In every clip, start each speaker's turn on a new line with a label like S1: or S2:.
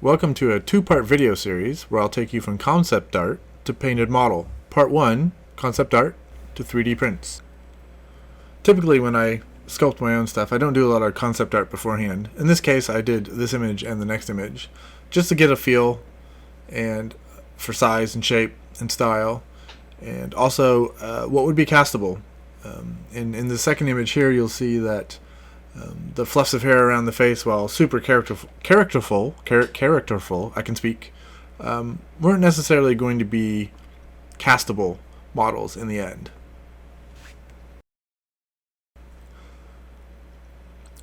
S1: Welcome to a two-part video series where I'll take you from concept art to painted model. Part 1, concept art to 3D prints. Typically when I sculpt my own stuff, I don't do a lot of concept art beforehand. In this case, I did this image and the next image just to get a feel and for size and shape and style, and also what would be castable. In the second image here, you'll see that the fluffs of hair around the face, while super characterful, I can speak, weren't necessarily going to be castable models in the end.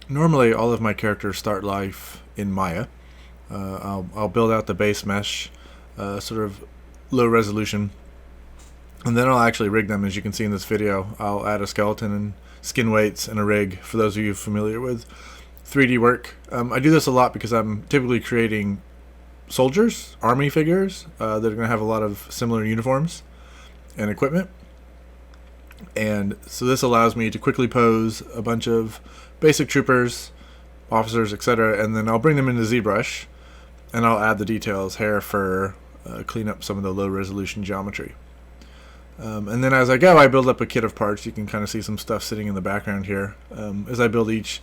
S1: Normally, all of my characters start life in Maya. I'll build out the base mesh, sort of low resolution, and then I'll actually rig them. As you can see in this video, I'll add a skeleton and skin weights and a rig for those of you familiar with 3D work. I do this a lot because I'm typically creating soldiers, army figures that are going to have a lot of similar uniforms and equipment. And so this allows me to quickly pose a bunch of basic troopers, officers, etc., and then I'll bring them into ZBrush and I'll add the details, hair, fur, clean up some of the low resolution geometry. And then as I go, I build up a kit of parts. You can kind of see some stuff sitting in the background here. As I build each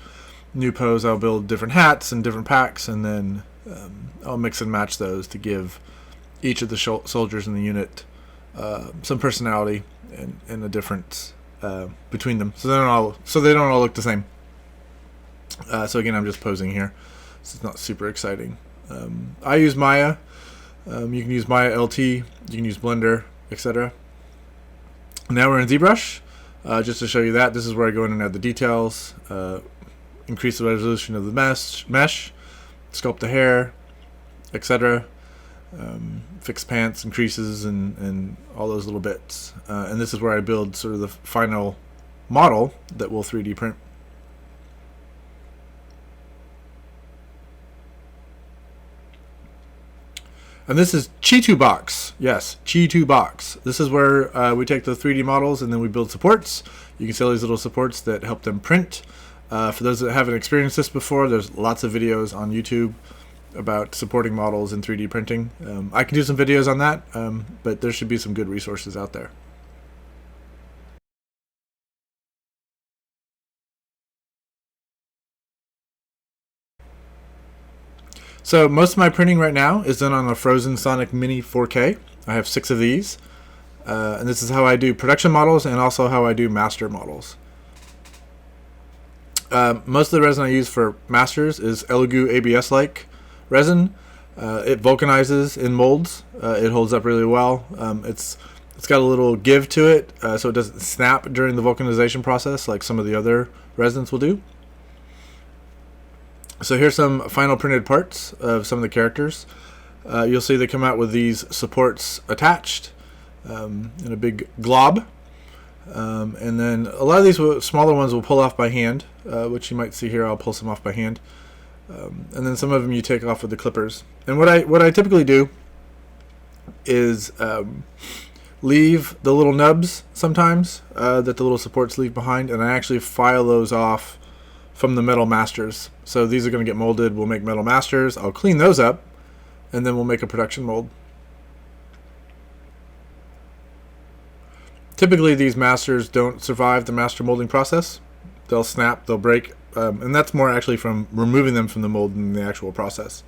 S1: new pose, I'll build different hats and different packs, and then I'll mix and match those to give each of the soldiers in the unit some personality and a difference between them, so they don't all look the same. So again, I'm just posing here, so it's not super exciting. I use Maya. You can use Maya LT. You can use Blender, etc. Now we're in ZBrush. Just to show you that, this is where I go in and add the details, increase the resolution of the mesh, sculpt the hair, etc. Fix pants and creases and all those little bits. And this is where I build sort of the final model that will 3D print. And this is Chi2Box. Yes, Chi2Box. This is where we take the 3D models and then we build supports. You can see all these little supports that help them print. For those that haven't experienced this before, there's lots of videos on YouTube about supporting models in 3D printing. I can do some videos on that, but there should be some good resources out there. So most of my printing right now is done on a Phrozen Sonic Mini 4K. I have 6 of these. And this is how I do production models and also how I do master models. Most of the resin I use for masters is Elegoo ABS-like resin. It vulcanizes in molds. It holds up really well. It's got a little give to it, so it doesn't snap during the vulcanization process like some of the other resins will do. So here's some final printed parts of some of the characters. You'll see they come out with these supports attached in a big glob. And then a lot of these smaller ones will pull off by hand, which you might see here. I'll pull some off by hand. And then some of them you take off with the clippers. And what I typically do is leave the little nubs sometimes that the little supports leave behind, and I actually file those off from the metal masters. So these are going to get molded. We'll make metal masters. I'll clean those up, and then we'll make a production mold. Typically, these masters don't survive the master molding process. They'll snap, they'll break, and that's more actually from removing them from the mold than the actual process.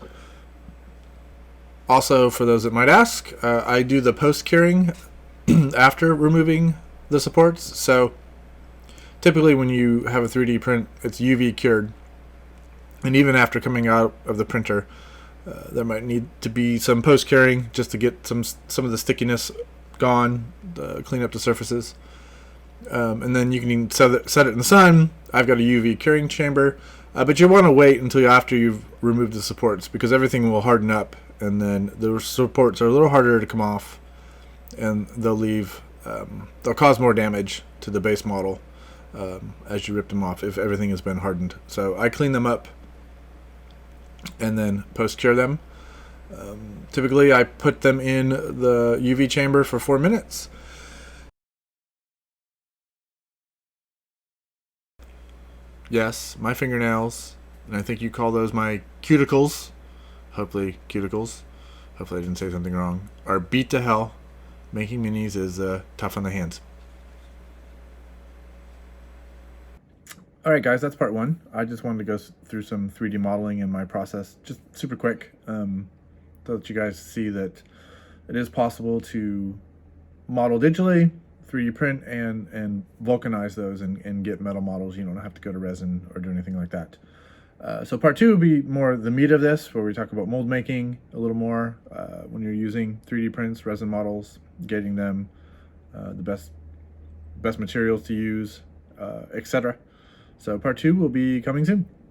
S1: Also, for those that might ask, I do the post-curing after removing the supports. So typically when you have a 3D print, it's UV cured. And even after coming out of the printer, there might need to be some post-curing just to get some of the stickiness gone, clean up the surfaces. And then you can set it in the sun. I've got a UV curing chamber. But you want to wait until after you've removed the supports, because everything will harden up, and then the supports are a little harder to come off, and they'll cause more damage to the base model as you rip them off if everything has been hardened. So I clean them up and then post-cure them. Typically I put them in the UV chamber for 4 minutes. Yes, my fingernails, and I think you call those my cuticles, hopefully cuticles, hopefully I didn't say something wrong, are beat to hell. Making minis is tough on the hands. Alright guys, that's part one. I just wanted to go through some 3D modeling in my process, just super quick, so that you guys see that it is possible to model digitally, 3D print, and vulcanize those and get metal models. You don't have to go to resin or do anything like that. So part two will be more the meat of this, where we talk about mold making a little more, when you're using 3D prints, resin models, getting them, the best materials to use, etc. So part two will be coming soon.